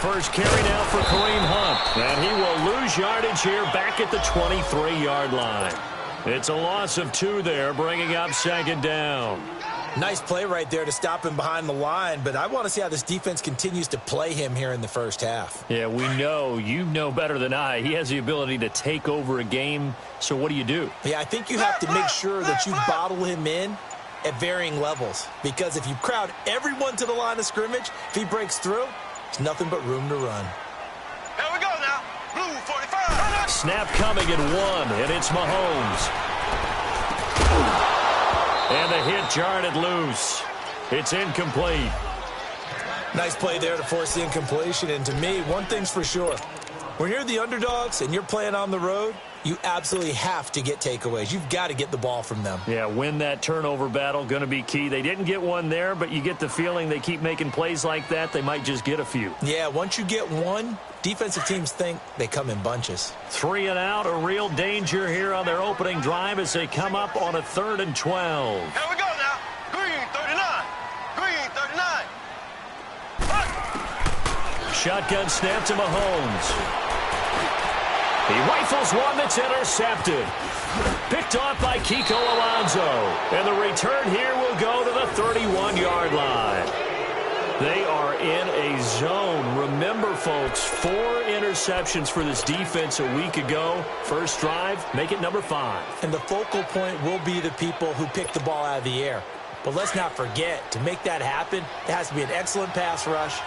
first carry now for Kareem Hunt. And he will lose yardage here back at the 23-yard line. It's a loss of 2 there, bringing up second down. Nice play right there to stop him behind the line, but I want to see how this defense continues to play him here in the first half. Yeah, we know. You know better than I. He has the ability to take over a game, so what do you do? Yeah, I think you have to make sure that you bottle him in at varying levels, because if you crowd everyone to the line of scrimmage, if he breaks through, there's nothing but room to run. Here we go now. Blue 45. Snap coming at 1, and it's Mahomes. And the hit jarred it loose. It's incomplete. Nice play there to force the incompletion. And to me, one thing's for sure. When you're the underdogs and you're playing on the road, you absolutely have to get takeaways. You've got to get the ball from them. Yeah, win that turnover battle, going to be key. They didn't get one there, but you get the feeling they keep making plays like that, they might just get a few. Yeah, once you get one, defensive teams think they come in bunches. 3 and out, a real danger here on their opening drive as they come up on a 3rd and 12. Here we go now. Green 39. Green 39. Shotgun snap to Mahomes. He rifles one that's intercepted. Picked off by Kiko Alonso. And the return here will go to the 31-yard line. They are in a zone. Remember, folks, 4 interceptions for this defense a week ago. First drive, make it number 5. And the focal point will be the people who pick the ball out of the air. But let's not forget, to make that happen, it has to be an excellent pass rush,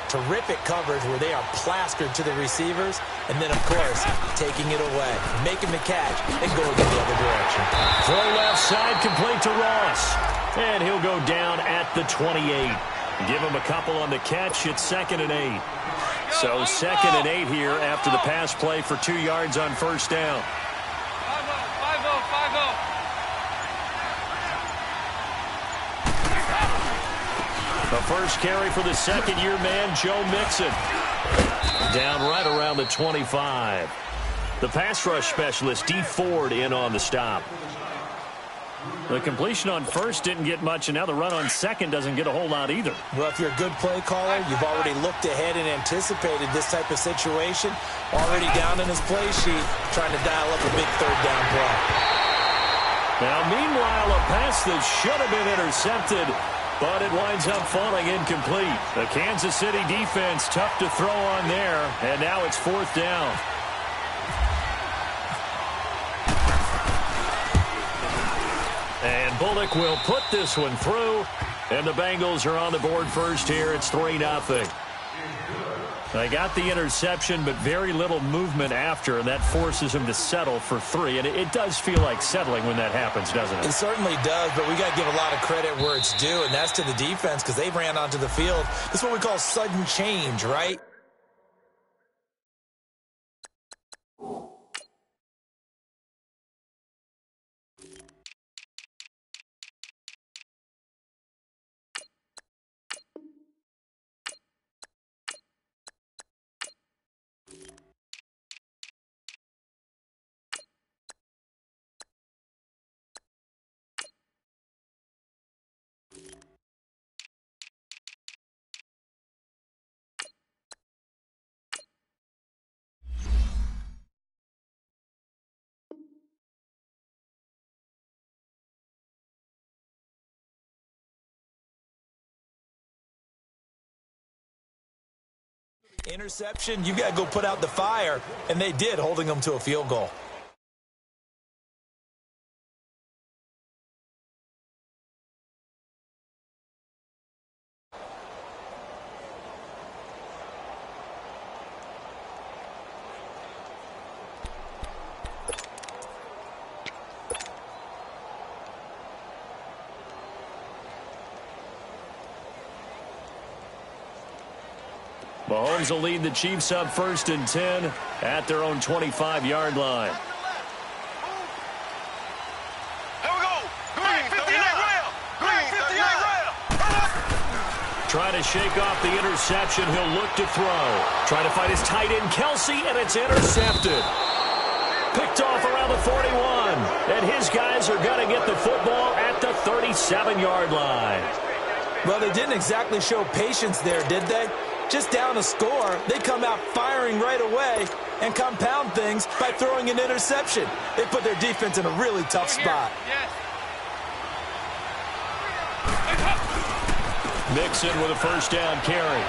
terrific coverage where they are plastered to the receivers, and then, of course, taking it away, making the catch, and going in the other direction. Throw left side, complete to Ross. And he'll go down at the 28. Give him a couple on the catch. It's 2nd and 8. So 2nd and 8 here after the pass play for 2 yards on first down. 5-0. The first carry for the second-year man, Joe Mixon. Down right around the 25. The pass rush specialist, D. Ford, in on the stop. The completion on first didn't get much, and now the run on second doesn't get a whole lot either. Well, if you're a good play caller, you've already looked ahead and anticipated this type of situation. Already down in his play sheet, trying to dial up a big 3rd down play. Now, meanwhile, a pass that should have been intercepted, but it winds up falling incomplete. The Kansas City defense tough to throw on there, and now it's 4th down. And Bullock will put this one through, and the Bengals are on the board first here. It's 3-0. They got the interception, but very little movement after, and that forces him to settle for 3. And it does feel like settling when that happens, doesn't it? It certainly does, but we got to give a lot of credit where it's due, and that's to the defense because they ran onto the field. This is what we call sudden change, right? Interception, you got to go put out the fire, and they did, holding them to a field goal. Mahomes will lead the Chiefs up 1st and 10 at their own 25-yard line. Here we go. Green 58 rail. Green 58 rail. Trying to shake off the interception. He'll look to throw. Trying to find his tight end, Kelsey, and it's intercepted. Picked off around the 41. And his guys are going to get the football at the 37-yard line. Well, they didn't exactly show patience there, did they? Just down a score, they come out firing right away and compound things by throwing an interception. They put their defense in a really tough spot. Mixon with a first down carry.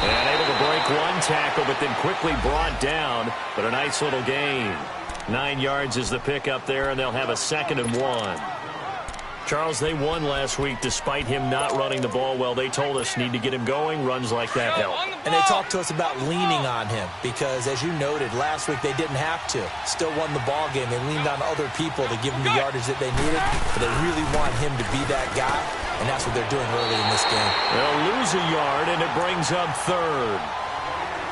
And able to break one tackle, but then quickly brought down. But a nice little gain. 9 yards is the pickup there, and they'll have a 2nd and 1. Charles, they won last week despite him not running the ball well. They told us need to get him going. Runs like that help. And they talked to us about leaning on him because, as you noted, last week they didn't have to. Still won the ball game. They leaned on other people to give them the yardage that they needed, but they really want him to be that guy, and that's what they're doing early in this game. They'll lose a yard, and it brings up 3rd.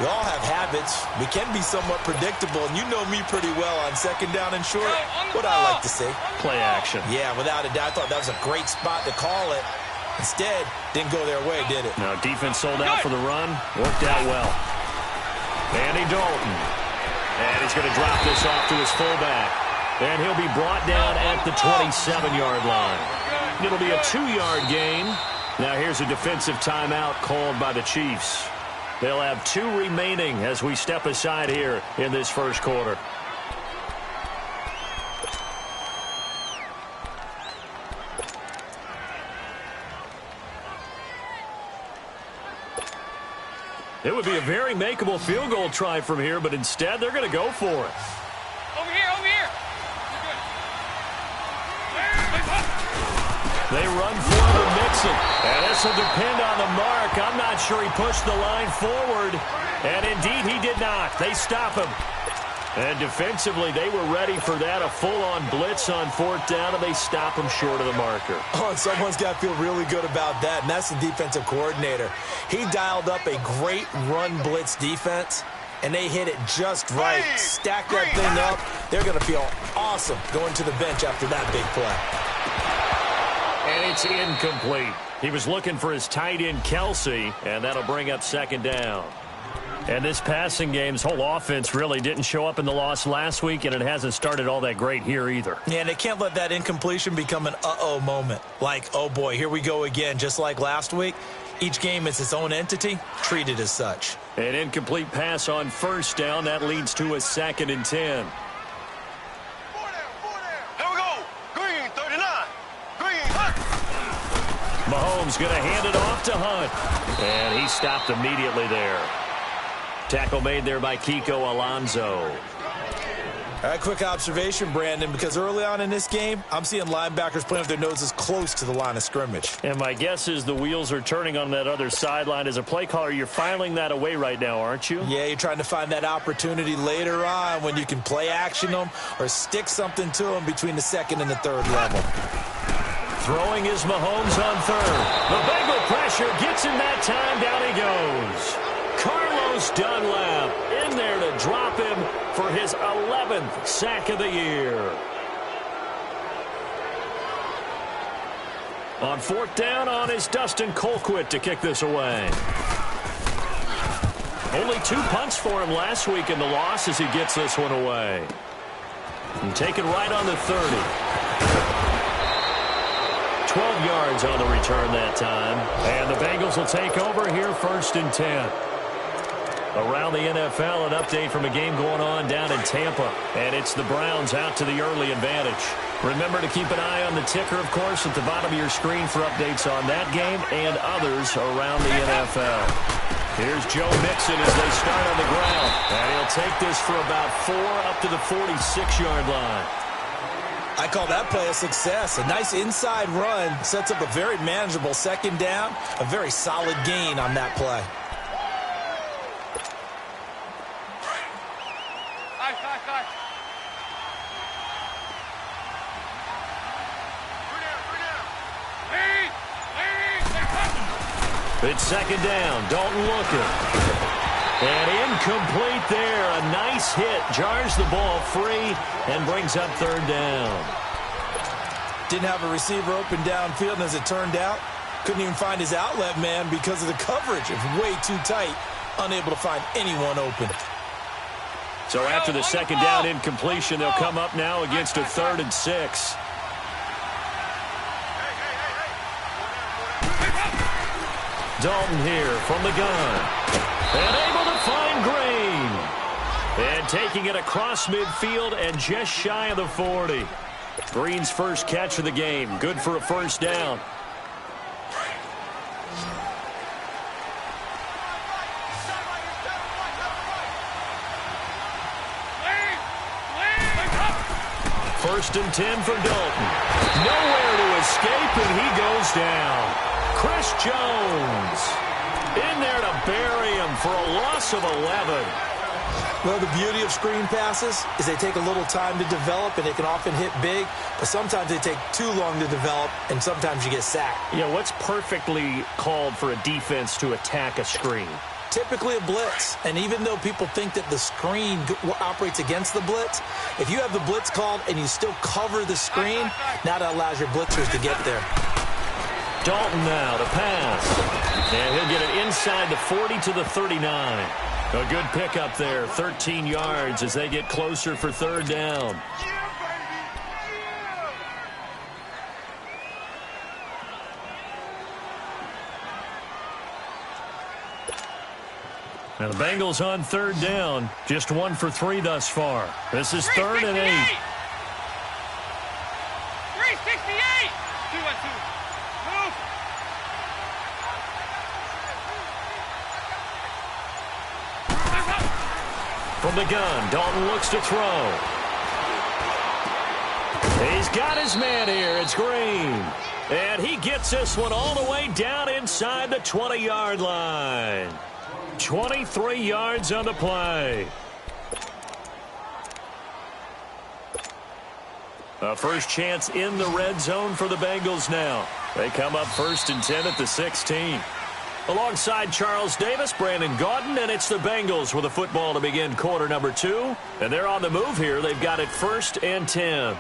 We all have habits. We can be somewhat predictable, and you know me pretty well on 2nd down and short. What I like to see. Play action. Yeah, without a doubt. I thought that was a great spot to call it. Instead, didn't go their way, did it? Now, defense sold out for the run. Worked out well. Andy Dalton. And he's going to drop this off to his fullback. And he'll be brought down at the 27-yard line. It'll be a 2-yard gain. Now, here's a defensive timeout called by the Chiefs. They'll have 2 remaining as we step aside here in this first quarter. It would be a very makeable field goal try from here, but instead they're going to go for it. Over here, over here. They run for the Mixon. And this will depend on the mark. I'm not sure he pushed the line forward. And indeed, he did not. They stop him. And defensively, they were ready for that. A full-on blitz on 4th down, and they stop him short of the marker. Oh, and someone's got to feel really good about that, and that's the defensive coordinator. He dialed up a great run blitz defense, and they hit it just right. Stack that thing up. They're going to feel awesome going to the bench after that big play. And it's incomplete. He was looking for his tight end, Kelsey, and that'll bring up 2nd down. And this passing game's whole offense really didn't show up in the loss last week, and it hasn't started all that great here either. Yeah, and they can't let that incompletion become an uh-oh moment. Like, oh boy, here we go again, just like last week. Each game is its own entity, treated as such. An incomplete pass on 1st down. That leads to a 2nd and 10. Mahomes going to hand it off to Hunt. And he stopped immediately there. Tackle made there by Kiko Alonso. All right, quick observation, Brandon, because early on in this game, I'm seeing linebackers playing with their noses close to the line of scrimmage. And my guess is the wheels are turning on that other sideline. As a play caller, you're filing that away right now, aren't you? Yeah, you're trying to find that opportunity later on when you can play action them or stick something to them between the 2nd and the 3rd level. Throwing is Mahomes on 3rd. The Bengal pressure gets him that time. Down he goes. Carlos Dunlap in there to drop him for his 11th sack of the year. On 4th down on is Dustin Colquitt to kick this away. Only 2 punts for him last week in the loss as he gets this one away. And taken right on the 30. 12 yards on the return that time. And the Bengals will take over here 1st and 10. Around the NFL, an update from a game going on down in Tampa. And it's the Browns out to the early advantage. Remember to keep an eye on the ticker, of course, at the bottom of your screen for updates on that game and others around the NFL. Here's Joe Mixon as they start on the ground. And he'll take this for about 4 up to the 46-yard line. I call that play a success. A nice inside run sets up a very manageable 2nd down. A very solid gain on that play. It's 2nd down. Dalton looking. And incomplete there. A nice hit. Jars the ball free and brings up 3rd down. Didn't have a receiver open downfield, and as it turned out, couldn't even find his outlet man because of the coverage. It was way too tight. Unable to find anyone open. So after the 2nd down incompletion, they'll come up now against a 3rd and 6. Dalton here from the gun. And able to find Green. And taking it across midfield and just shy of the 40. Green's first catch of the game. Good for a first down. First and 10 for Dalton. Nowhere to escape, and he goes down. Chris Jones in there to bury him for a loss of 11. Well, the beauty of screen passes is they take a little time to develop, and they can often hit big, but sometimes they take too long to develop, and sometimes you get sacked. Yeah, what's perfectly called for a defense to attack a screen? Typically a blitz, and even though people think that the screen operates against the blitz, if you have the blitz called and you still cover the screen, now that allows your blitzers to get there. Dalton now to pass, and he'll get it inside the 40 to the 39. A good pickup there, 13 yards as they get closer for third down. Now the Bengals on third down, just 1 for 3 thus far. This is 3rd and 8. 368. 2-1-2. Move. From the gun, Dalton looks to throw. He's got his man here. It's Green. And he gets this one all the way down inside the 20-yard line. 23 yards on the play. A first chance in the red zone for the Bengals now. They come up 1st and 10 at the 16. Alongside Charles Davis, Brandon Gaudin, and it's the Bengals with the football to begin quarter number 2. And they're on the move here. They've got it 1st and 10.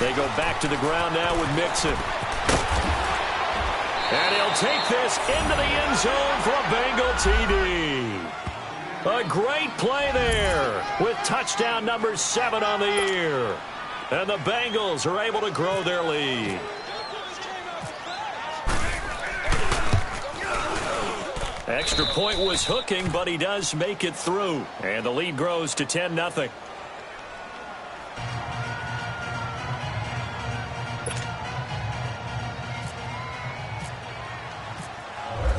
They go back to the ground now with Mixon. And he'll take this into the end zone for a Bengal TD. A great play there with touchdown number 7 on the year. And the Bengals are able to grow their lead. Extra point was hooking, but he does make it through. And the lead grows to 10-0.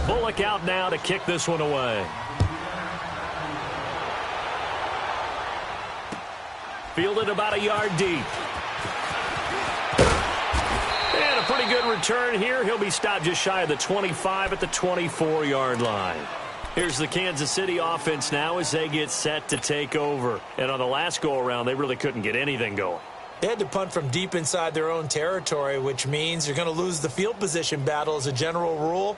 Bullock out now to kick this one away. Fielded about a yard deep. And a pretty good return here. He'll be stopped just shy of the 25 at the 24-yard line. Here's the Kansas City offense now as they get set to take over. And on the last go-around, they really couldn't get anything going. They had to punt from deep inside their own territory, which means you're going to lose the field position battle as a general rule.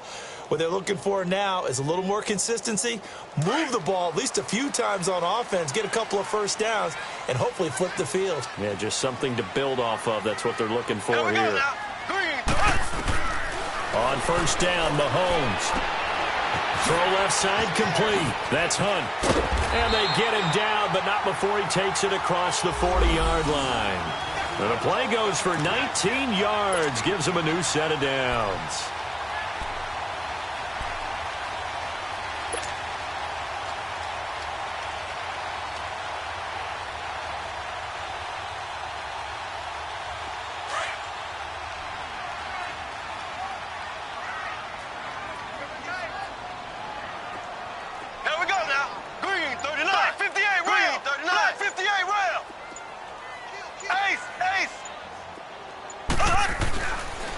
What they're looking for now is a little more consistency, move the ball at least a few times on offense, get a couple of first downs, and hopefully flip the field. Yeah, just something to build off of. That's what they're looking for here. On first down, Mahomes. Throw left side complete. That's Hunt. And they get him down, but not before he takes it across the 40-yard line. And the play goes for 19 yards, gives him a new set of downs.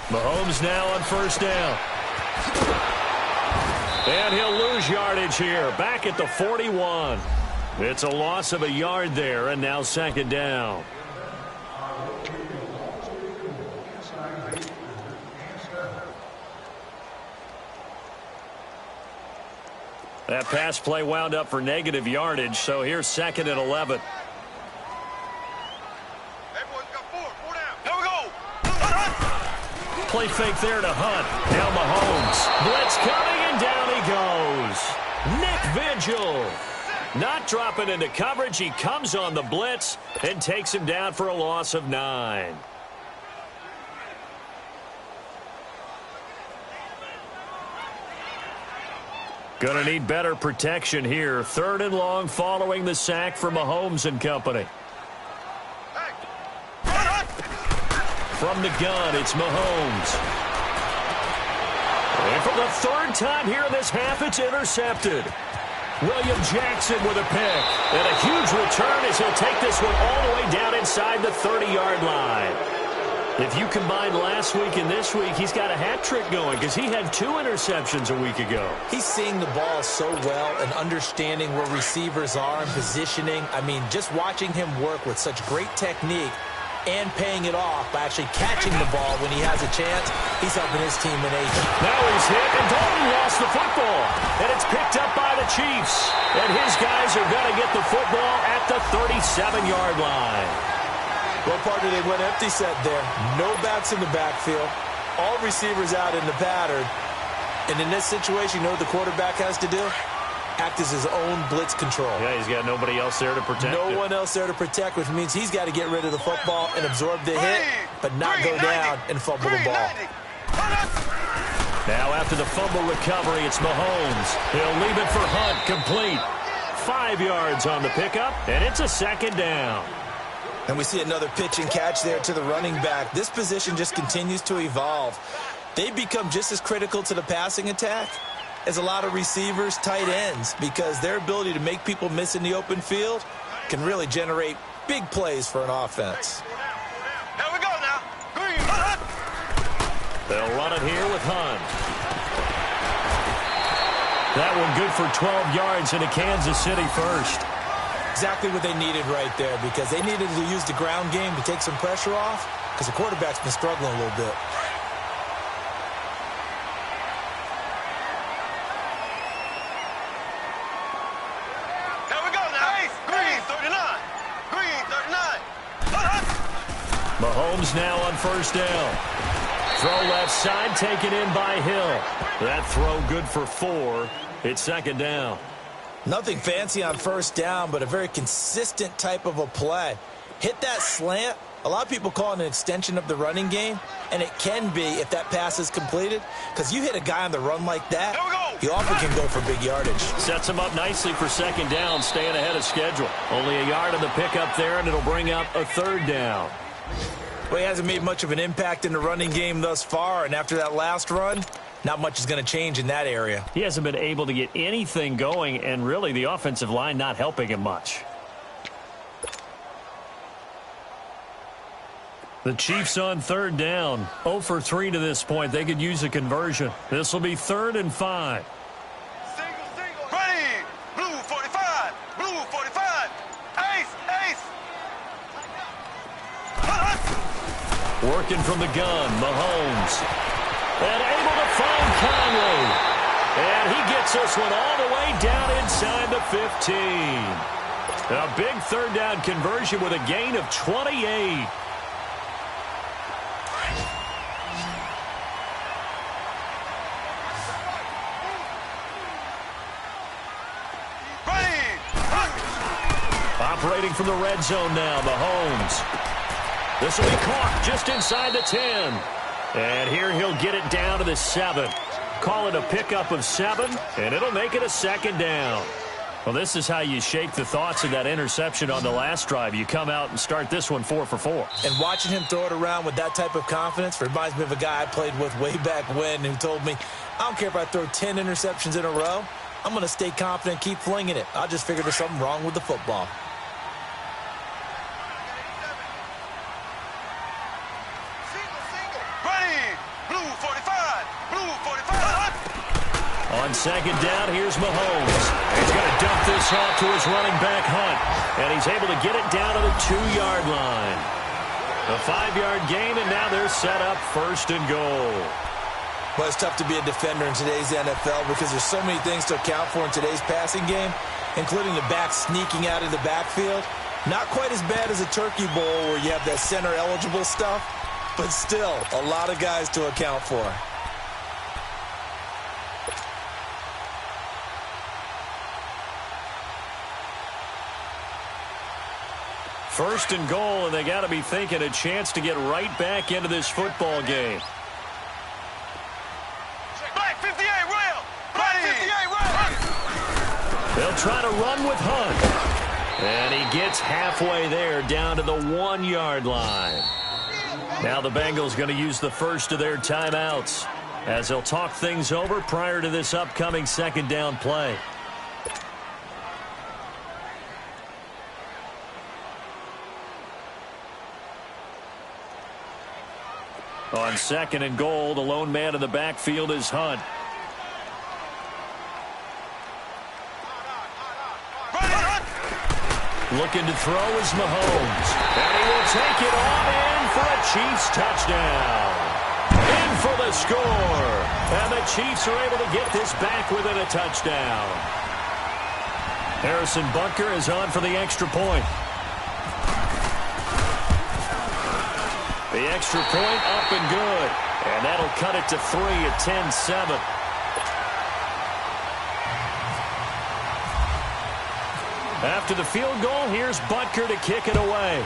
Mahomes now on first down. And he'll lose yardage here. Back at the 41. It's a loss of a yard there, and now 2nd down. That pass play wound up for negative yardage, so here's 2nd and 11. Play fake there to Hunt. Now Mahomes. Blitz coming, and down he goes. Nick Vigil. Not dropping into coverage. He comes on the blitz and takes him down for a loss of 9. Going to need better protection here. 3rd and long following the sack from Mahomes and company. From the gun, it's Mahomes. And for the 3rd time here in this half, it's intercepted. William Jackson with a pick. And a huge return as he'll take this one all the way down inside the 30-yard line. If you combine last week and this week, he's got a hat trick going because he had 2 interceptions a week ago. He's seeing the ball so well and understanding where receivers are and positioning. I mean, just watching him work with such great technique and paying it off by actually catching the ball when he has a chance, he's helping his team in H. Now he's hit, and Dalton lost the football. And it's picked up by the Chiefs. And his guys are going to get the football at the 37-yard line. Well, partner, they went empty set there. No backs in the backfield. All receivers out in the pattern. And in this situation, you know what the quarterback has to do? Act as his own blitz control. Yeah, he's got nobody else there to protect him. No one else there to protect, which means he's got to get rid of the football and absorb the hit, but not go down and fumble the ball. Now after the fumble recovery, it's Mahomes. He'll leave it for Hunt, complete. 5 yards on the pickup, and it's a 2nd down. And we see another pitch and catch there to the running back. This position just continues to evolve. They become just as critical to the passing attack as a lot of receivers, tight ends, because their ability to make people miss in the open field can really generate big plays for an offense. Here we go now. Green. They'll run it here with Hunt. That one good for 12 yards into Kansas City first. Exactly what they needed right there, because they needed to use the ground game to take some pressure off, because the quarterback's been struggling a little bit. Here we go now. Green 39. Green 39. Mahomes now on 1st down. Throw left side, taken in by Hill. That throw good for 4. It's 2nd down. Nothing fancy on 1st down, but a very consistent type of a play. Hit that slant. A lot of people call it an extension of the running game, and it can be if that pass is completed, because you hit a guy on the run like that, he often can go for big yardage. Sets him up nicely for 2nd down, staying ahead of schedule. Only a yard on the pickup there, and it'll bring up a 3rd down. Well, he hasn't made much of an impact in the running game thus far, and after that last run, not much is going to change in that area. He hasn't been able to get anything going, and really the offensive line not helping him much. The Chiefs on 3rd down. 0 for 3 to this point. They could use a conversion. This will be 3rd and 5. Ready. Blue 45. Blue 45. Ace. Working from the gun, Mahomes. And able to find Conley. And he gets this one all the way down inside the 15. A big 3rd down conversion with a gain of 28. Operating from the red zone now, Mahomes. This will be caught just inside the 10. And here he'll get it down to the 7. Call it a pickup of 7, and it'll make it a 2nd down. Well, this is how you shake the thoughts of that interception on the last drive. You come out and start this one 4 for 4. And watching him throw it around with that type of confidence reminds me of a guy I played with way back when who told me, I don't care if I throw 10 interceptions in a row. I'm going to stay confident, keep flinging it. I just figured there's something wrong with the football. On 2nd down, here's Mahomes. He's going to dump this off to his running back, Hunt. And he's able to get it down to the 2-yard line. A 5-yard gain, and now they're set up 1st and goal. Well, it's tough to be a defender in today's NFL because there's so many things to account for in today's passing game, including the back sneaking out of the backfield. Not quite as bad as a turkey bowl where you have that center-eligible stuff, but still a lot of guys to account for. First and goal, and they got to be thinking a chance to get right back into this football game. Black 58, rail. Black 58, rail. They'll try to run with Hunt. And he gets halfway there, down to the 1-yard line. Now the Bengals going to use the first of their timeouts as they'll talk things over prior to this upcoming second down play. On second and goal, the lone man in the backfield is Hunt. Looking to throw is Mahomes. And he will take it on in for a Chiefs touchdown. In for the score. And the Chiefs are able to get this back within a touchdown. Harrison Butker is on for the extra point. The extra point up and good. And that'll cut it to 3 at 10-7. After the field goal, here's Butker to kick it away.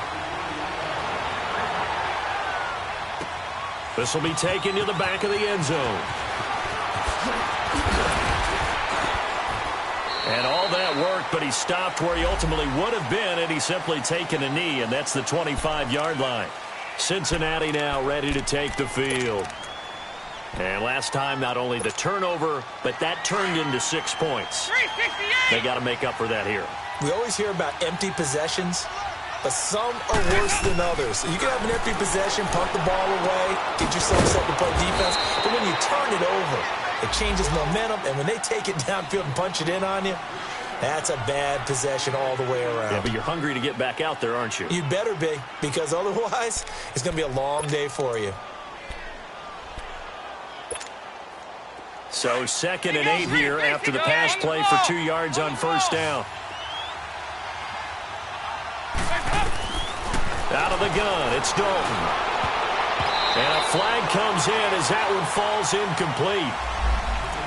This will be taken to the back of the end zone. And all that worked, but he stopped where he ultimately would have been had he simply taken a knee, and that's the 25-yard line. Cincinnati now ready to take the field. And last time, not only the turnover, but that turned into 6 points. They got to make up for that here. We always hear about empty possessions, but some are worse than others. You can have an empty possession, punt the ball away, get yourself set to play defense, but when you turn it over, it changes momentum, and when they take it downfield and punch it in on you, that's a bad possession all the way around. Yeah, but you're hungry to get back out there, aren't you? You better be, because otherwise, it's going to be a long day for you. So 2nd and 8 here after the pass play for 2 yards on first down. Out of the gun, it's Dalton. And a flag comes in as that one falls incomplete.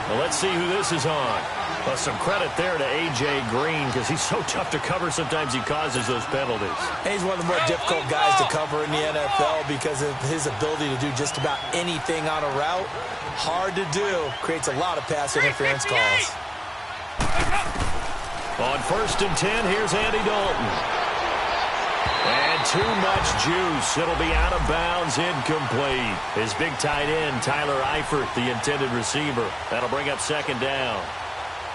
Well, let's see who this is on. Well, some credit there to A.J. Green because he's so tough to cover. Sometimes he causes those penalties. And he's one of the more difficult guys to cover in the NFL because of his ability to do just about anything on a route. Hard to do. Creates a lot of pass interference calls. On 1st and 10, here's Andy Dalton. And too much juice. It'll be out of bounds, incomplete. His big tight end, Tyler Eifert, the intended receiver. That'll bring up 2nd down.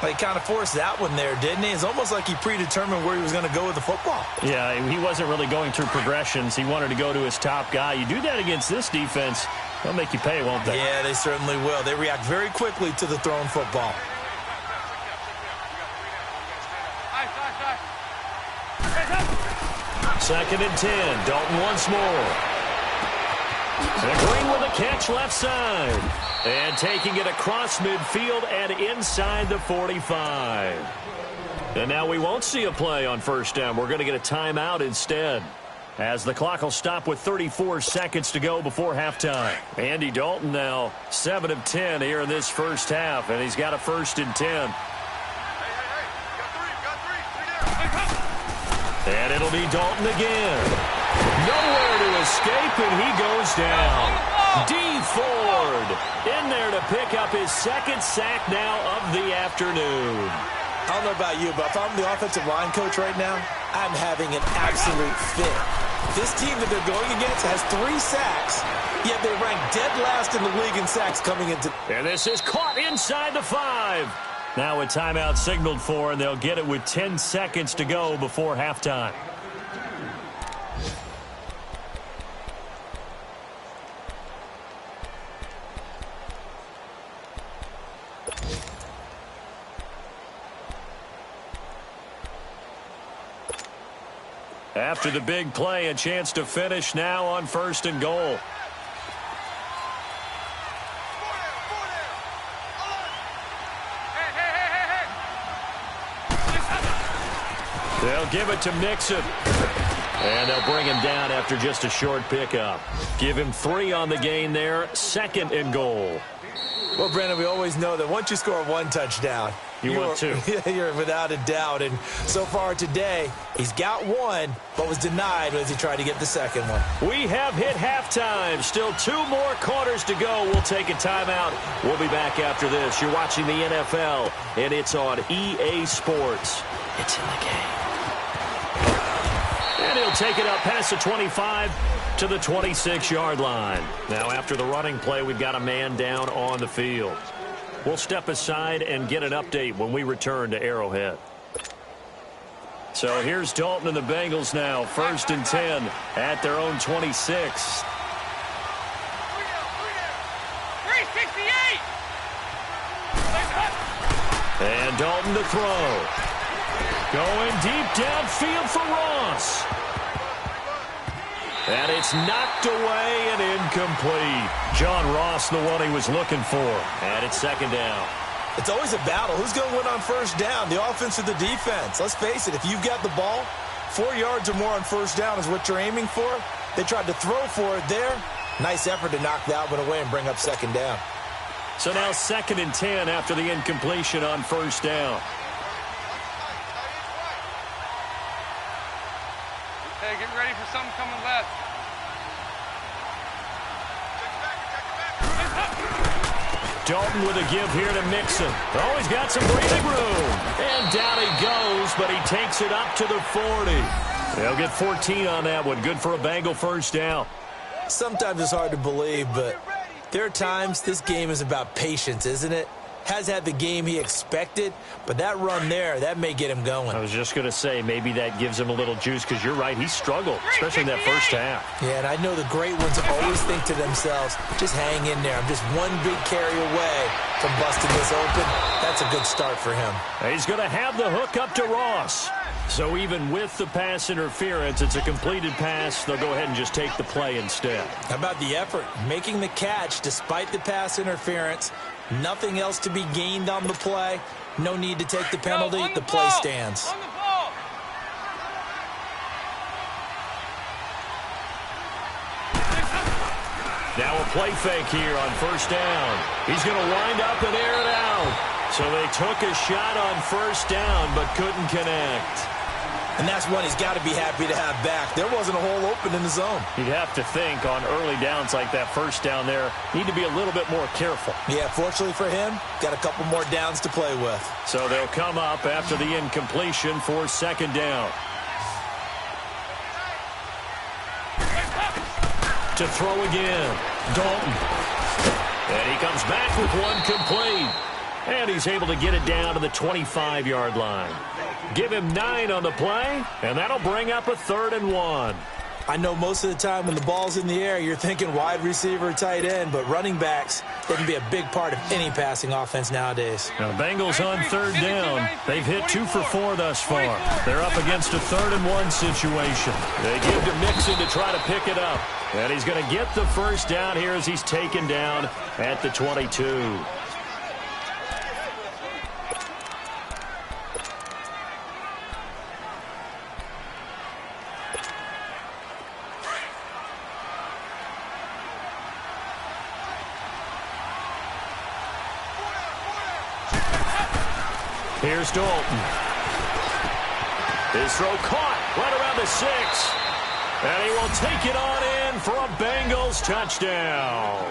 Well, he kind of forced that one there, didn't he? It's almost like he predetermined where he was going to go with the football. Yeah, he wasn't really going through progressions. He wanted to go to his top guy. You do that against this defense, they'll make you pay, won't they? Yeah, they certainly will. They react very quickly to the thrown football. Second and 10. Dalton once more. And Green with a catch left side. And taking it across midfield and inside the 45. And now we won't see a play on first down. We're going to get a timeout instead, as the clock will stop with 34 seconds to go before halftime. Andy Dalton now 7 of 10 here in this first half, and he's got a 1st and 10. And it'll be Dalton again. Nowhere to escape, and he goes down. D. Ford in there to pick up his 2nd sack now of the afternoon. I don't know about you, but if I'm the offensive line coach right now, I'm having an absolute fit. This team that they're going against has 3 sacks, yet they rank dead last in the league in sacks coming into. And this is caught inside the 5. Now a timeout signaled for, and they'll get it with 10 seconds to go before halftime. After the big play, a chance to finish now on 1st and goal. They'll give it to Mixon. And they'll bring him down after just a short pickup. Give him 3 on the gain there. 2nd and goal. Well, Brandon, we always know that once you score 1 touchdown, You want two. You're without a doubt. And so far today, he's got one, but was denied as he tried to get the second one. We have hit halftime. Still 2 more quarters to go. We'll take a timeout. We'll be back after this. You're watching the NFL, and it's on EA Sports. It's in the game. And he'll take it up past the 25 to the 26-yard line. Now, after the running play, we've got a man down on the field. We'll step aside and get an update when we return to Arrowhead. So here's Dalton and the Bengals now. 1st and 10 at their own 26. 368. And Dalton to throw. Going deep downfield for Ross. And it's knocked away and incomplete. John Ross, the one he was looking for. And it's 2nd down. It's always a battle. Who's going to win on 1st down, the offense or the defense? Let's face it, if you've got the ball, 4 yards or more on 1st down is what you're aiming for. They tried to throw for it there. Nice effort to knock that one away and bring up 2nd down. So now 2nd and 10 after the incompletion on 1st down. Hey, get ready for something coming left. Dalton with a give here to Mixon. Oh, he's got some breathing room. And down he goes, but he takes it up to the 40. They'll get 14 on that one. Good for a Bengal 1st down. Sometimes it's hard to believe, but there are times this game is about patience, isn't it? Has had the game he expected, but that run there, that may get him going. I was just going to say, maybe that gives him a little juice, because you're right, he struggled, especially in that 1st half. Yeah, and I know the great ones always think to themselves, just hang in there. I'm just one big carry away from busting this open. That's a good start for him. He's going to have the hook up to Ross. So even with the pass interference, it's a completed pass. They'll go ahead and just take the play instead. How about the effort? Making the catch despite the pass interference. Nothing else to be gained on the play. No need to take the penalty. The play stands. Now a play fake here on 1st down. He's going to wind up and air it out. So they took a shot on 1st down but couldn't connect. And that's one he's got to be happy to have back. There wasn't a hole open in the zone. You'd have to think on early downs like that 1st down there, need to be a little bit more careful. Yeah, fortunately for him, got a couple more downs to play with. So they'll come up after the incompletion for 2nd down. To throw again, Dalton. And he comes back with one complete. And he's able to get it down to the 25-yard line. Give him 9 on the play, and that'll bring up a 3rd and 1. I know most of the time when the ball's in the air, you're thinking wide receiver, tight end, but running backs, they can be a big part of any passing offense nowadays. Now, the Bengals on 3rd down. They've hit 2 for 4 thus far. They're up against a 3rd and 1 situation. They give to Mixon to try to pick it up. And he's going to get the 1st down here as he's taken down at the 22. Here's Dalton. His throw caught right around the 6. And he will take it on in for a Bengals touchdown.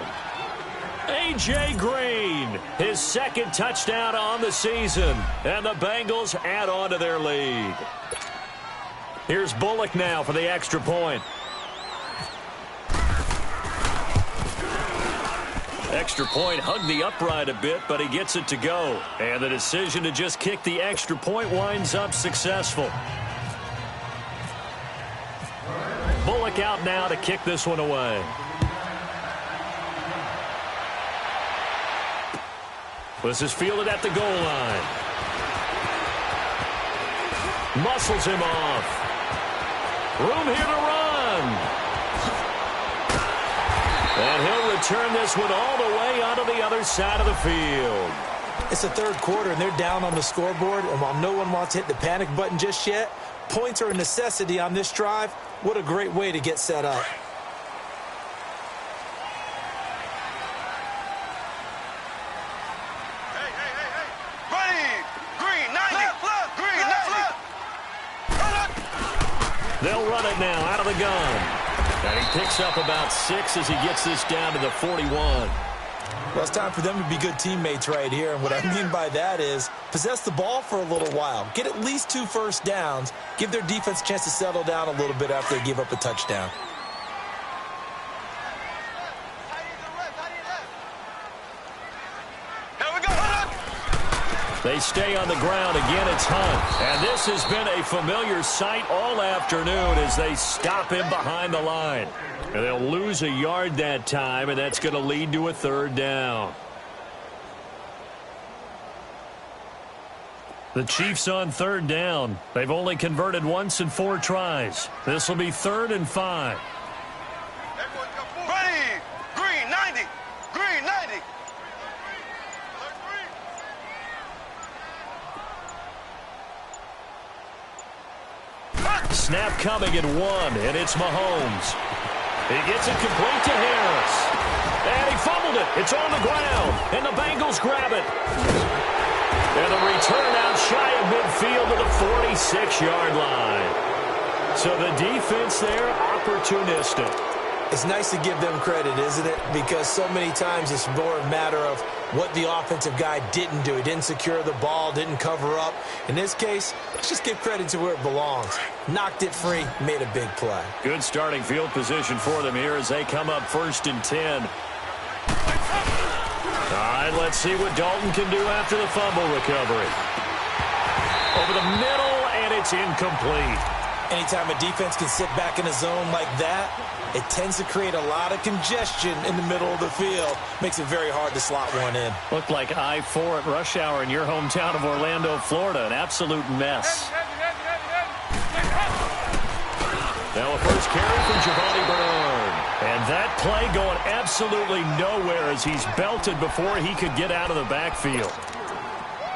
A.J. Green, his 2nd touchdown on the season. And the Bengals add on to their lead. Here's Bullock now for the extra point. Extra point hugged the upright a bit, but he gets it to go. And the decision to just kick the extra point winds up successful. Bullock out now to kick this one away. This is fielded at the goal line. Muscles him off. Room here to run. And he'll return this one all the way onto the other side of the field. It's the 3rd quarter, and they're down on the scoreboard. And while no one wants to hit the panic button just yet, points are a necessity on this drive. What a great way to get set up. Ready, They'll run it now out of the gun. And he picks up about 6 as he gets this down to the 41. Well, it's time for them to be good teammates right here. And what I mean by that is possess the ball for a little while. Get at least 2 first downs. Give their defense a chance to settle down a little bit after they give up a touchdown. They stay on the ground. Again, it's Hunt. And this has been a familiar sight all afternoon as they stop him behind the line. And they'll lose a yard that time, and that's going to lead to a 3rd down. The Chiefs on 3rd down. They've only converted once in 4 tries. This will be 3rd and 5. Ready! Green, 90! Green, 90! Snap coming at 1, and it's Mahomes. He gets it complete to Harris. And he fumbled it. It's on the ground, and the Bengals grab it. And the return out shy of midfield to the 46-yard line. So the defense there, opportunistic. It's nice to give them credit, isn't it? Because so many times it's more a matter of what the offensive guy didn't do. He didn't secure the ball, didn't cover up. In this case, let's just give credit to where it belongs. Knocked it free, made a big play. Good starting field position for them here as they come up 1st and 10. All right, let's see what Dalton can do after the fumble recovery. Over the middle, and it's incomplete. Anytime a defense can sit back in a zone like that, it tends to create a lot of congestion in the middle of the field. Makes it very hard to slot one in. Looked like I-4 at rush hour in your hometown of Orlando, Florida. An absolute mess. Now a first carry from Giovanni Bernard. And that play going absolutely nowhere as he's belted before he could get out of the backfield.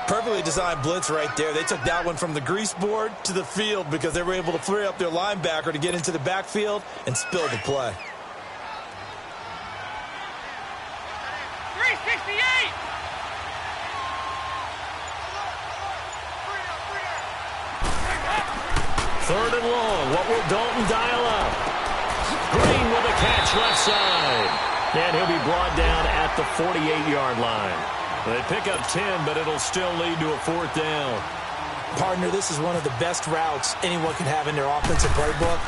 Perfectly designed blitz right there. They took that one from the grease board to the field because they were able to free up their linebacker to get into the backfield and spill the play. 368! Third and long. What will Dalton dial up? Green with a catch left side. And he'll be brought down at the 48-yard line. They pick up 10, but it'll still lead to a 4th down. Partner, this is one of the best routes anyone can have in their offensive playbook.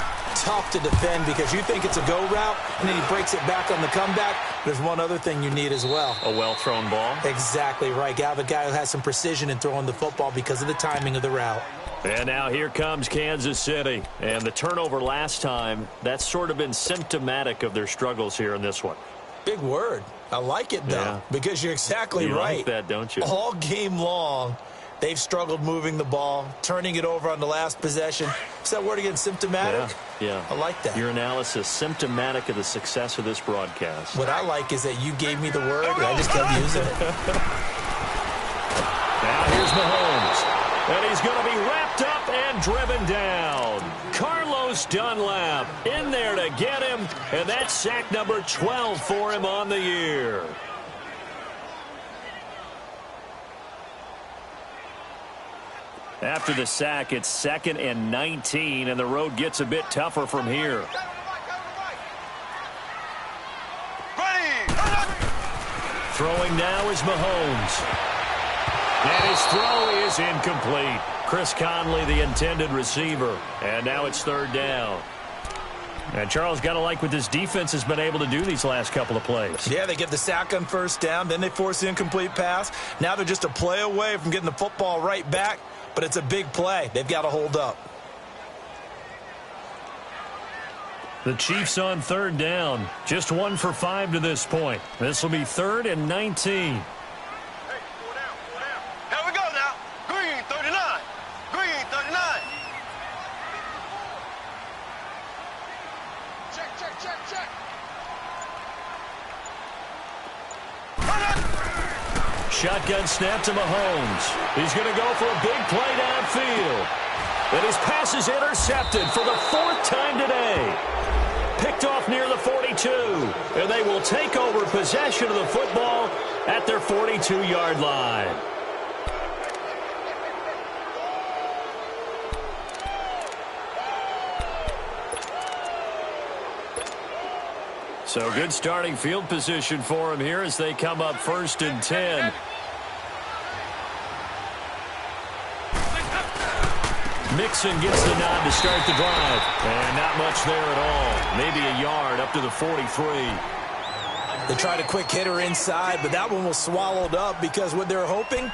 Tough to defend because you think it's a go route, and then he breaks it back on the comeback. There's one other thing you need as well. A well-thrown ball. Exactly right. You have a guy who has some precision in throwing the football because of the timing of the route. And now here comes Kansas City. And the turnover last time, that's sort of been symptomatic of their struggles here in this one. Big word. I like it, though, because you're exactly right. You like that, don't you? All game long, they've struggled moving the ball, turning it over on the last possession. Is that word again, symptomatic? Yeah. I like that. Your analysis, symptomatic of the success of this broadcast. What I like is that you gave me the word, and I just kept using it. Now here's Mahomes. And he's going to be wrapped up and driven down. Carlos Dunlap in there to get him, and that's sack number 12 for him on the year. After the sack, it's 2nd and 19, and the road gets a bit tougher from here. Throwing now is Mahomes. And his throw is incomplete. Chris Conley, the intended receiver. And now it's 3rd down. And Charles, got to like what this defense has been able to do these last couple of plays. Yeah, they get the sack on 1st down, then they force the incomplete pass. Now they're just a play away from getting the football right back, but it's a big play. They've got to hold up. The Chiefs on 3rd down. Just 1 for 5 to this point. This will be 3rd and 19. Shotgun snap to Mahomes. He's going to go for a big play downfield. And his pass is intercepted for the 4th time today. Picked off near the 42. And they will take over possession of the football at their 42-yard line. So good starting field position for him here as they come up 1st and 10. Mixon gets the nod to start the drive. And not much there at all. Maybe a yard up to the 43. They tried a quick hitter inside, but that one was swallowed up because what they're hoping,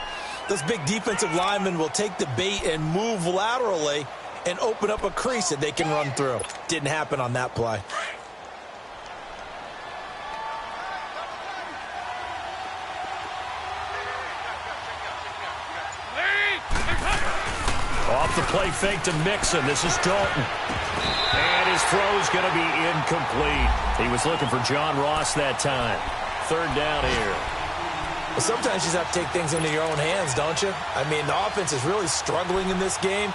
those big defensive linemen will take the bait and move laterally and open up a crease that they can run through. Didn't happen on that play. Off the play fake to Mixon. This is Dalton. And his throw's going to be incomplete. He was looking for John Ross that time. 3rd down here. Well, sometimes you just have to take things into your own hands, don't you? I mean, the offense is really struggling in this game.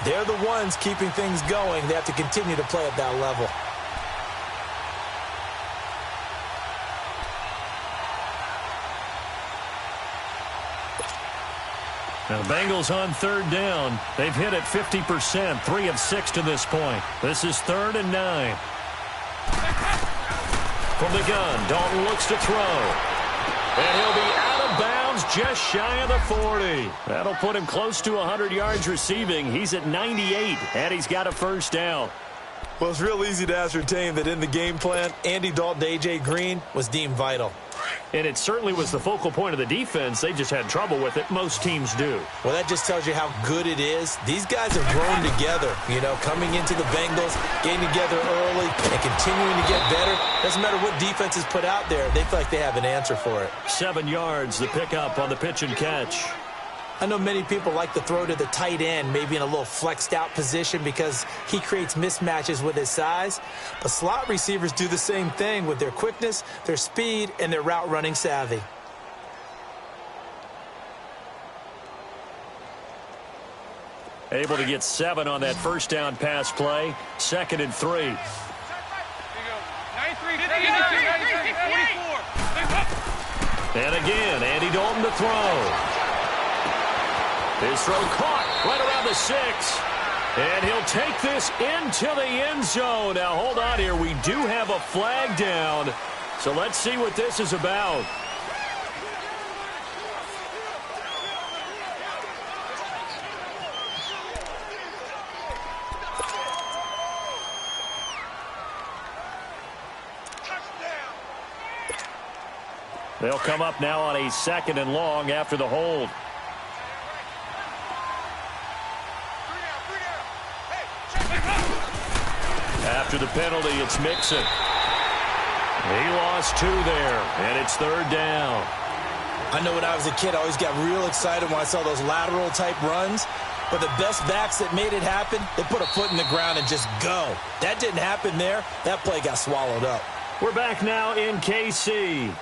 They're the ones keeping things going. They have to continue to play at that level. Now, the Bengals on 3rd down. They've hit it 50%, 3 of 6 to this point. This is 3rd and 9. From the gun, Dalton looks to throw. And he'll be out of bounds just shy of the 40. That'll put him close to 100 yards receiving. He's at 98, and he's got a 1st down. Well, it's real easy to ascertain that in the game plan, Andy Dalton to A.J. Green was deemed vital. And it certainly was the focal point of the defense. They just had trouble with it. Most teams do. Well, that just tells you how good it is. These guys have grown together, you know, coming into the Bengals, getting together early, and continuing to get better. Doesn't matter what defense is put out there. They feel like they have an answer for it. 7 yards, the pickup on the pitch and catch. I know many people like to throw to the tight end, maybe in a little flexed out position because he creates mismatches with his size. But slot receivers do the same thing with their quickness, their speed, and their route running savvy. Able to get 7 on that 1st down pass play. 2nd and 3. And again, Andy Dalton to throw. His throw caught right around the 6. And he'll take this into the end zone. Now, hold on here. We do have a flag down. So let's see what this is about. They'll come up now on a 2nd and long after the hold. After the penalty, it's Mixon. He lost 2 there, and it's 3rd down. I know when I was a kid, I always got real excited when I saw those lateral-type runs. But the best backs that made it happen, they put a foot in the ground and just go. That didn't happen there. That play got swallowed up. We're back now in KC.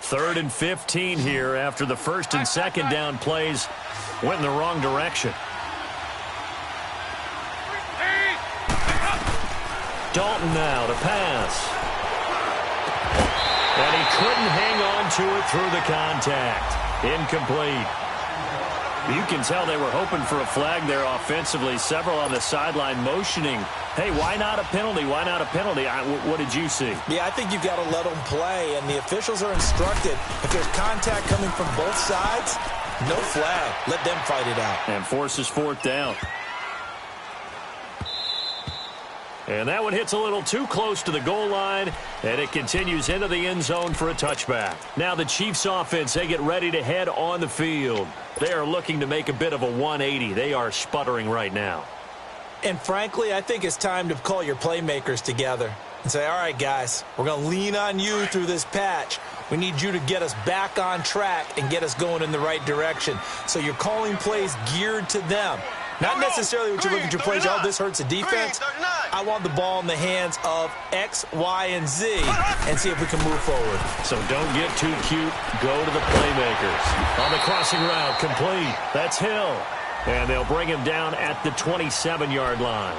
Third and 15 here after the 1st and 2nd down plays went in the wrong direction. Dalton now to pass. And he couldn't hang on to it through the contact. Incomplete. You can tell they were hoping for a flag there offensively. Several on the sideline motioning. Hey, why not a penalty? Why not a penalty? What did you see? Yeah, I think you've got to let them play, and the officials are instructed. If there's contact coming from both sides, no flag. Let them fight it out. And forces 4th down. And that one hits a little too close to the goal line, and it continues into the end zone for a touchback. Now the Chiefs offense, they get ready to head on the field. They are looking to make a bit of a 180. They are sputtering right now. And frankly, I think it's time to call your playmakers together and say, all right, guys, we're going to lean on you through this patch. We need you to get us back on track and get us going in the right direction. So you're calling plays geared to them. Not necessarily what you look at your plays, oh, this hurts the defense. I want the ball in the hands of X, Y, and Z and see if we can move forward. So don't get too cute. Go to the playmakers. On the crossing route, complete. That's Hill. And they'll bring him down at the 27-yard line.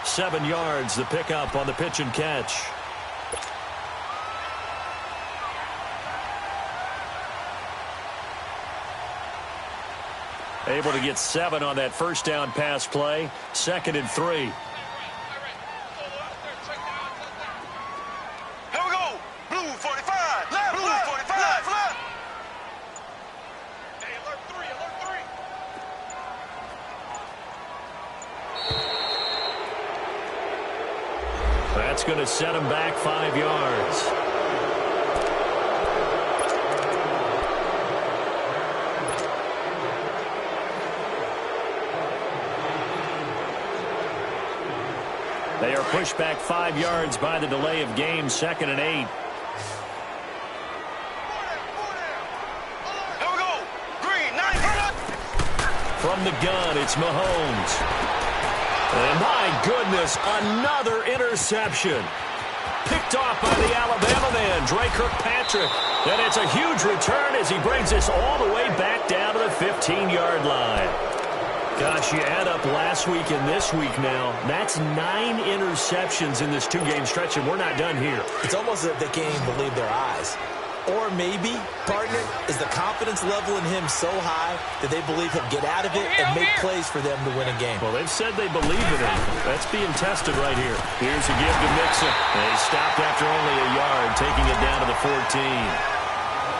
7 yards, the pickup on the pitch and catch. Able to get 7 on that first down pass play. 2nd and 3. Here we go. Blue 45. Left, blue 45. Left. Hey, alert 3, alert 3. That's going to set him back 5 yards. They are pushed back 5 yards by the delay of game. 2nd and 8. Here we go. Green 90. From the gun, it's Mahomes. And my goodness, another interception. Picked off by the Alabama man, Dre Kirkpatrick. And it's a huge return as he brings us all the way back down to the 15-yard line. Gosh, you add up last week and this week now. That's 9 interceptions in this 2-game stretch, and we're not done here. It's almost as if they can't even believe their eyes. Or maybe, partner, is the confidence level in him so high that they believe he'll get out of it and make plays for them to win a game. Well, they've said they believe in him. That's being tested right here. Here's a give to Mixon. They stopped after only a yard, taking it down to the 14.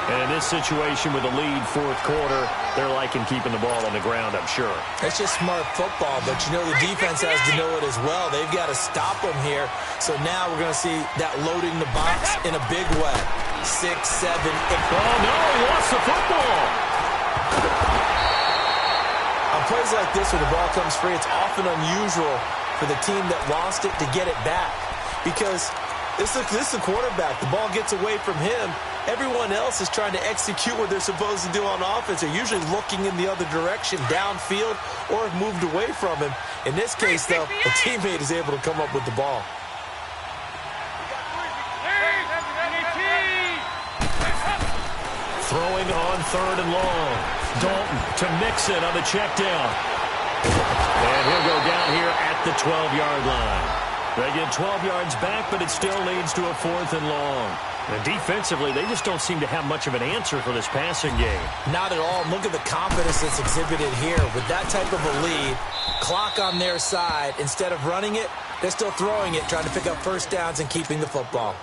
And in this situation with the lead 4th quarter, they're liking keeping the ball on the ground, I'm sure. It's just smart football, but you know the defense has to know it as well. They've got to stop them here. So now we're going to see that loading the box in a big way. 6, 7, 8. Oh, no, he lost the football. On plays like this where the ball comes free, it's often unusual for the team that lost it to get it back. Because this is the quarterback. The ball gets away from him. Everyone else is trying to execute what they're supposed to do on offense. They're usually looking in the other direction, downfield, or have moved away from him. In this case, though, a teammate is able to come up with the ball. Throwing on 3rd and long. Dalton to Mixon on the check down. And he'll go down here at the 12-yard line. They get 12 yards back, but it still leads to a 4th and long. And defensively, they just don't seem to have much of an answer for this passing game. Not at all. Look at the confidence that's exhibited here. With that type of a lead, clock on their side, instead of running it, they're still throwing it, trying to pick up first downs and keeping the football.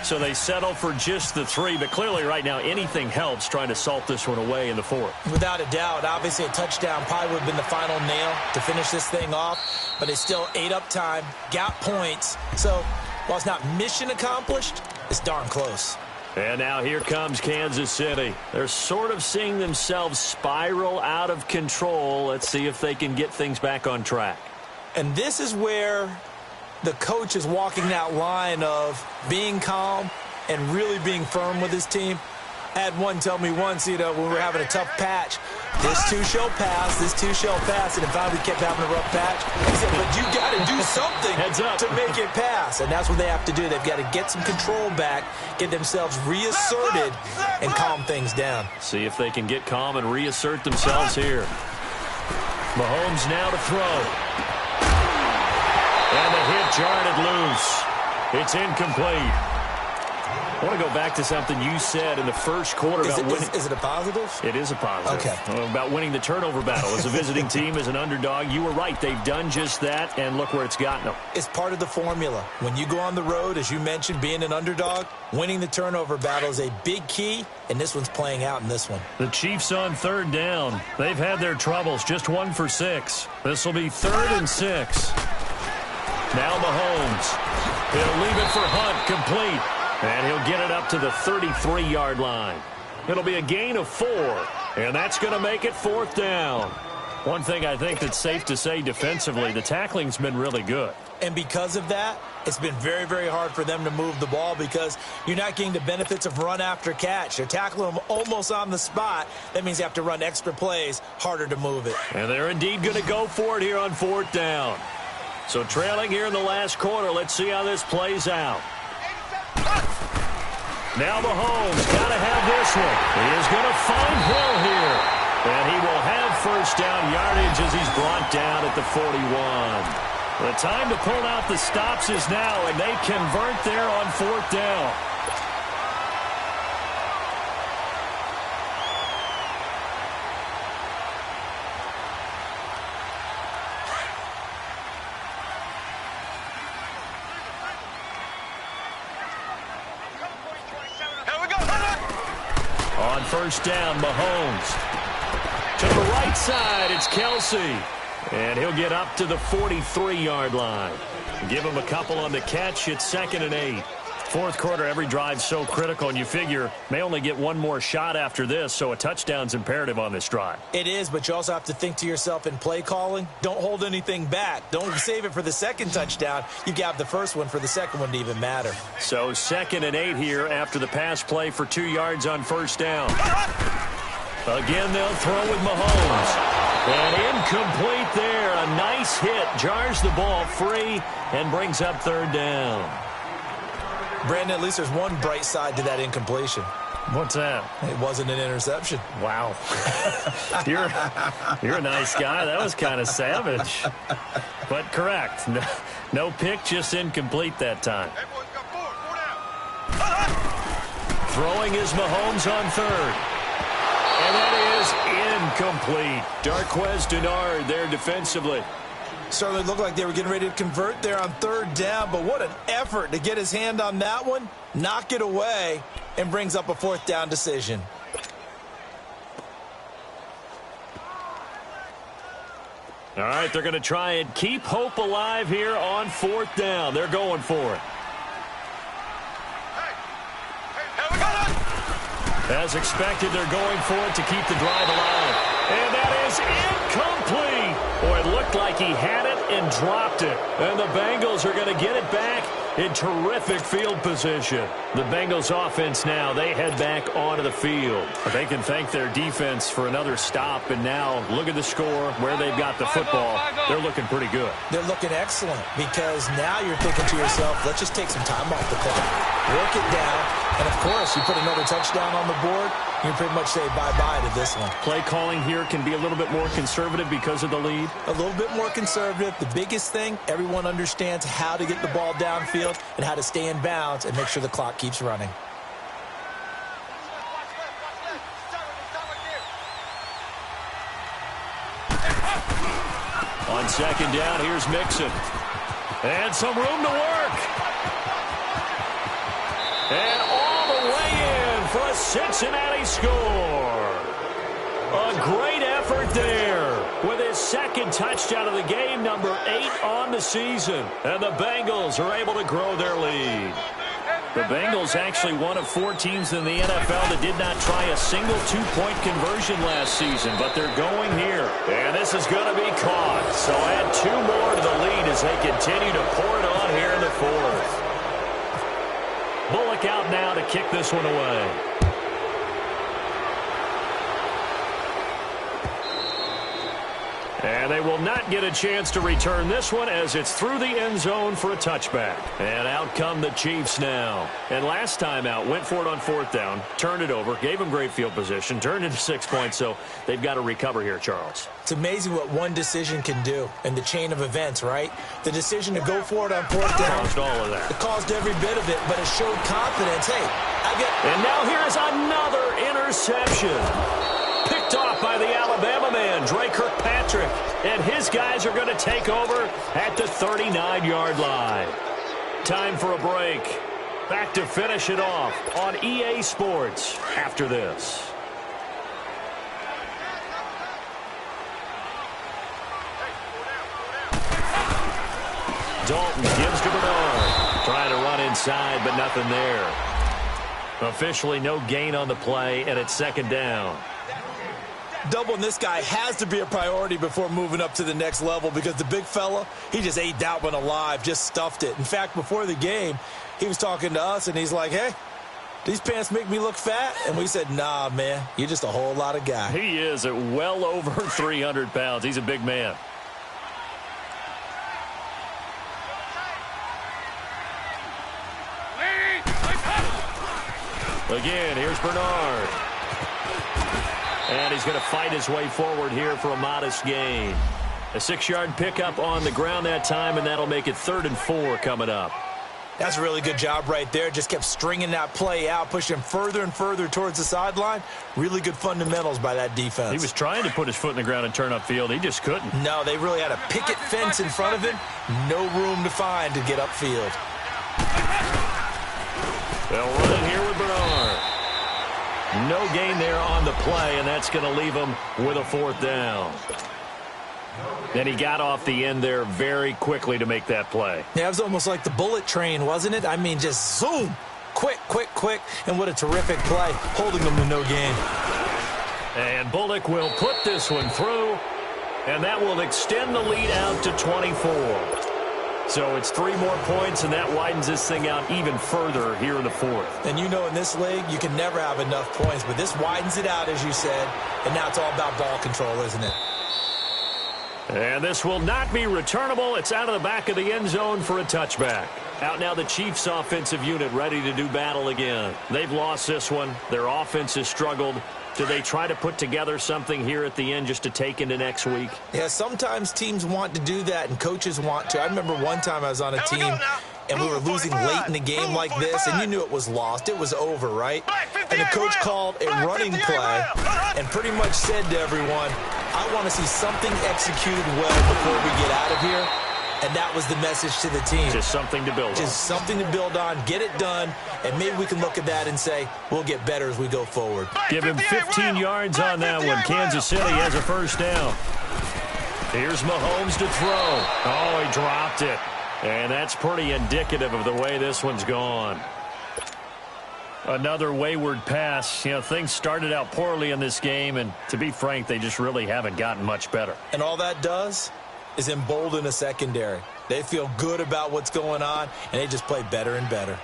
So they settle for just the 3, but clearly right now anything helps trying to salt this one away in the 4th. Without a doubt, obviously a touchdown probably would have been the final nail to finish this thing off, but they still ate up time, got points. So while it's not mission accomplished, it's darn close. And now here comes Kansas City. They're sort of seeing themselves spiral out of control. Let's see if they can get things back on track. And this is where the coach is walking that line of being calm and really being firm with his team. I had one tell me once, when we were having a tough patch, this too shall pass, this too shall pass, and if I kept having a rough patch, he said, but you got to do something to make it pass, and that's what they have to do. They've got to get some control back, get themselves reasserted, and calm things down. See if they can get calm and reassert themselves here. Mahomes now to throw. And the hit jarred it loose. It's incomplete. I want to go back to something you said in the first quarter about winning. Is it a positive? It is a positive. Okay. About winning the turnover battle. As a visiting team, as an underdog, you were right. They've done just that, and look where it's gotten them. It's part of the formula. When you go on the road, as you mentioned, being an underdog, winning the turnover battle is a big key, and this one's playing out in this one. The Chiefs on 3rd down. They've had their troubles, just 1 for 6. This will be 3rd and 6. Now Mahomes. He'll leave it for Hunt, complete. And he'll get it up to the 33-yard line. It'll be a gain of 4, and that's going to make it 4th down. One thing I think that's safe to say defensively, the tackling's been really good. And because of that, it's been very, very hard for them to move the ball because you're not getting the benefits of run after catch. They're tackling them almost on the spot. That means you have to run extra plays, harder to move it. And they're indeed going to go for it here on 4th down. So trailing here in the last quarter, let's see how this plays out. Now Mahomes got to have this one. He is going to find Hill here. And he will have first down yardage as he's brought down at the 41. The time to pull out the stops is now, and they convert there on 4th down. On 1st down, Mahomes. To the right side, it's Kelsey. And he'll get up to the 43-yard line. Give him a couple on the catch. It's 2nd and 8. 4th quarter, every drive's so critical, and you figure may only get one more shot after this, so a touchdown's imperative on this drive. It is, but you also have to think to yourself in play calling, don't hold anything back. Don't save it for the second touchdown. You got the first one for the second one to even matter. So 2nd and 8 here after the pass play for 2 yards on 1st down. Again, they'll throw with Mahomes. And incomplete there. A nice hit. Jars the ball free and brings up 3rd down. Brandon, at least there's one bright side to that incompletion. What's that? It wasn't an interception. Wow. You're a nice guy. That was kind of savage. But correct. No pick, just incomplete that time. Throwing is Mahomes on 3rd. And that is incomplete. Darquez Denard there defensively. Certainly looked like they were getting ready to convert there on 3rd down, but what an effort to get his hand on that one, knock it away, and brings up a 4th down decision. All right, they're going to try and keep hope alive here on 4th down. They're going for it. As expected, they're going for it to keep the drive alive. And that is incomplete. Boy, it looked like he had it and dropped it. And the Bengals are going to get it back in terrific field position. The Bengals offense now, they head back onto the field. But they can thank their defense for another stop. And now look at the score, where they've got the football. They're looking pretty good. They're looking excellent because now you're thinking to yourself, let's just take some time off the clock. Work it down. And, of course, you put another touchdown on the board, you can pretty much say bye-bye to this one. Play calling here can be a little bit more conservative because of the lead. A little bit more conservative. The biggest thing, everyone understands how to get the ball downfield and how to stay in bounds and make sure the clock keeps running. On 2nd down, here's Mixon. And some room to work. And all the way in for a Cincinnati score. A great effort there with his 2nd touchdown of the game, number 8 on the season. And the Bengals are able to grow their lead. The Bengals actually one of 4 teams in the NFL that did not try a single 2-point conversion last season, but they're going here. And this is going to be caught. So add 2 more to the lead as they continue to pour it on here in the 4th. Bullock out now to kick this one away. And they will not get a chance to return this one as it's through the end zone for a touchback. And out come the Chiefs now. And last time out, went for it on 4th down, turned it over, gave them great field position, turned into 6 points, so they've got to recover here, Charles. It's amazing what one decision can do in the chain of events, right? The decision to go for it on 4th down. Caused all of that. It caused every bit of it, but it showed confidence. Hey, And now here's another interception. Picked off by the Alabama man, Dre Kirkpatrick. And his guys are going to take over at the 39-yard line. Time for a break. Back to finish it off on EA Sports after this. Dalton gives to Bernard. Trying to run inside, but nothing there. Officially no gain on the play, and it's 2nd down. Doubling this guy has to be a priority before moving up to the next level because the big fella, he just ate that one alive, just stuffed it. In fact, before the game, he was talking to us, and he's like, hey, these pants make me look fat? And we said, nah, man, you're just a whole lot of guy. He is at well over 300 pounds. He's a big man. Again, here's Bernard. And he's going to fight his way forward here for a modest gain. A 6-yard pickup on the ground that time, and that'll make it 3rd and 4 coming up. That's a really good job right there. Just kept stringing that play out, pushing him further and further towards the sideline. Really good fundamentals by that defense. He was trying to put his foot in the ground and turn upfield. He just couldn't. No, they really had a picket fence in front of him. No room to find to get upfield. They'll run it here with Bernard. No gain there on the play, and that's going to leave him with a 4th down. Then he got off the end there very quickly to make that play. Yeah, it was almost like the bullet train, wasn't it? I mean, just zoom. Quick, quick, quick. And what a terrific play, holding them to no gain. And Bullock will put this one through, and that will extend the lead out to 24. So it's 3 more points, and that widens this thing out even further here in the 4th. And you know in this league, you can never have enough points, but this widens it out, as you said, and now it's all about ball control, isn't it? And this will not be returnable. It's out of the back of the end zone for a touchback. Out now the Chiefs offensive unit ready to do battle again. They've lost this one. Their offense has struggled. Do they try to put together something here at the end just to take into next week? Yeah, sometimes teams want to do that and coaches want to. I remember one time I was on a team and we were losing late in the game like this, and you knew it was lost. It was over, right? And the coach called a running play and pretty much said to everyone, I want to see something executed well before we get out of here. And that was the message to the team. Just something to build on. Just something to build on, get it done, and maybe we can look at that and say, we'll get better as we go forward. Give him 15 yards on that one. Kansas City has a 1st down. Here's Mahomes to throw. Oh, he dropped it. And that's pretty indicative of the way this one's gone. Another wayward pass. You know, things started out poorly in this game, and to be frank, they just really haven't gotten much better. And all that does is embolden a secondary. They feel good about what's going on, and they just play better and better.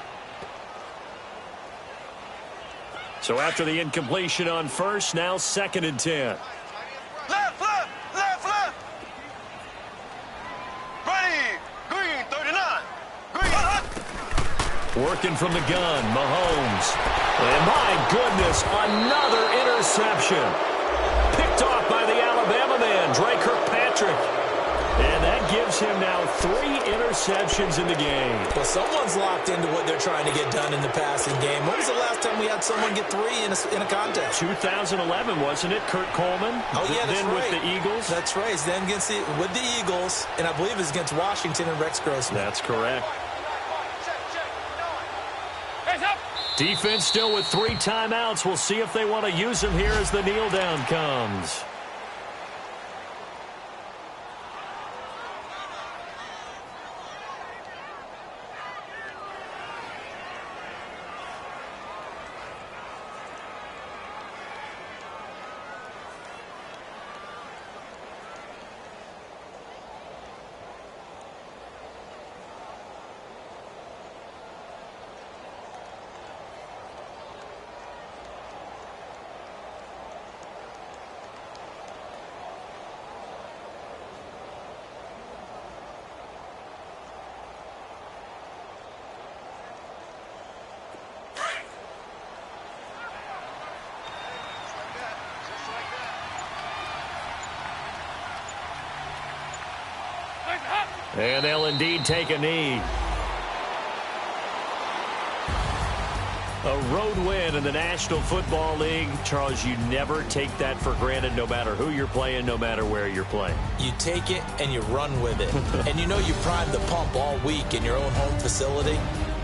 So after the incompletion on 1st, now 2nd and 10. Left, left, left, left. Ready. Green, 39. Green. Working from the gun, Mahomes. And my goodness, another interception. Picked off by the Alabama man, Dre Kirkpatrick. And that gives him now 3 interceptions in the game. Well, someone's locked into what they're trying to get done in the passing game. When was the last time we had someone get 3 in a contest? 2011, wasn't it? Kurt Coleman. Oh, yeah, that's then right. With the Eagles. That's right. He's then with the Eagles, and I believe it's against Washington and Rex Grossman. That's correct. Defense still with 3 timeouts. We'll see if they want to use them here as the kneel down comes. And they'll indeed take a knee. A road win in the National Football League. Charles, you never take that for granted no matter who you're playing, no matter where you're playing. You take it and you run with it. And you know you primed the pump all week in your own home facility.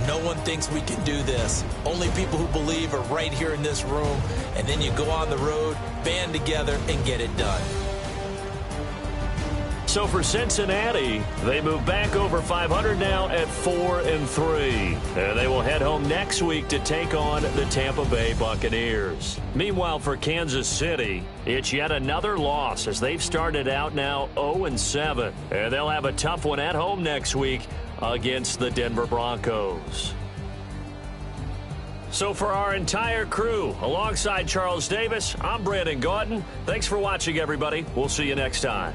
No one thinks we can do this. Only people who believe are right here in this room. And then you go on the road, band together, and get it done. So for Cincinnati, they move back over 500 now at 4-3. And they will head home next week to take on the Tampa Bay Buccaneers. Meanwhile, for Kansas City, it's yet another loss as they've started out now 0-7. And they'll have a tough one at home next week against the Denver Broncos. So for our entire crew, alongside Charles Davis, I'm Brandon Gaudin. Thanks for watching, everybody. We'll see you next time.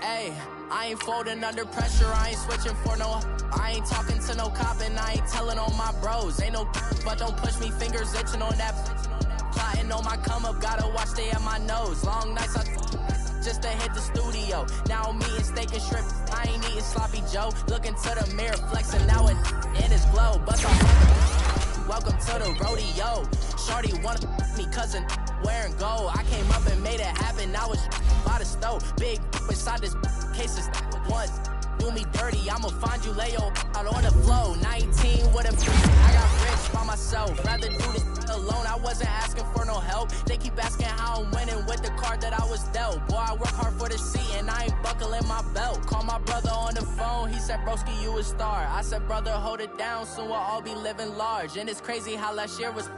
Ayy, I ain't folding under pressure, I ain't switching for no. I ain't talking to no cop and I ain't telling on my bros. Ain't no but don't push me, fingers itching on that. Plotting on my come up, gotta watch stay at my nose. Long nights just to hit the studio. Now I'm eating steak and shrimp, I ain't eating sloppy Joe. Looking to the mirror, flexing now it in his glow. But welcome to the rodeo. Shorty wanted me cousin wearing gold. I came up and made it happen, now it's by the stove. Big beside this case is once do me dirty, I'ma find you lay your out on the floor. 19 with a I got rich by myself, rather do this alone. I wasn't asking for no help, they keep asking how I'm winning with the card that I was dealt. Boy, I work hard for the seat and I ain't buckling my belt. Call my brother on the phone, he said broski you a star. I said brother hold it down, soon we'll all be living large. And it's crazy how last year was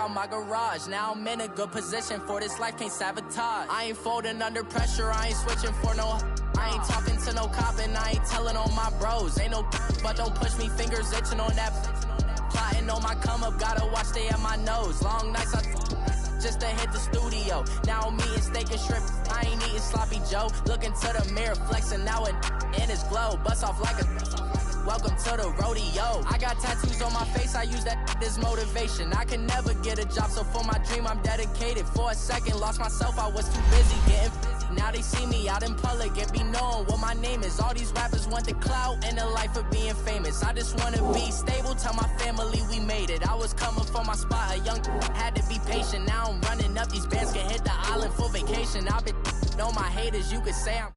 on my garage. Now I'm in a good position for this life, can't sabotage. I ain't folding under pressure, I ain't switching for no. I ain't talking to no cop and I ain't telling on my bros. Ain't no but don't push me, fingers itching on that. Plotting on my come up, gotta watch stay at my nose. Long nights just to hit the studio. Now I'm eating steak and shrimp, I ain't eating sloppy Joe. Looking to the mirror, flexing now it in his glow. Bust off like a welcome to the rodeo. I got tattoos on my face, I use that as motivation. I can never get a job, so for my dream I'm dedicated. For a second, lost myself, I was too busy getting busy. Now they see me out in public and be knowing what my name is. All these rappers want the clout and the life of being famous. I just wanna be stable, tell my family we made it. I was coming for my spot, a young had to be patient. Now I'm running up, these bands can hit the island for vacation. I've been on my haters, you could say I'm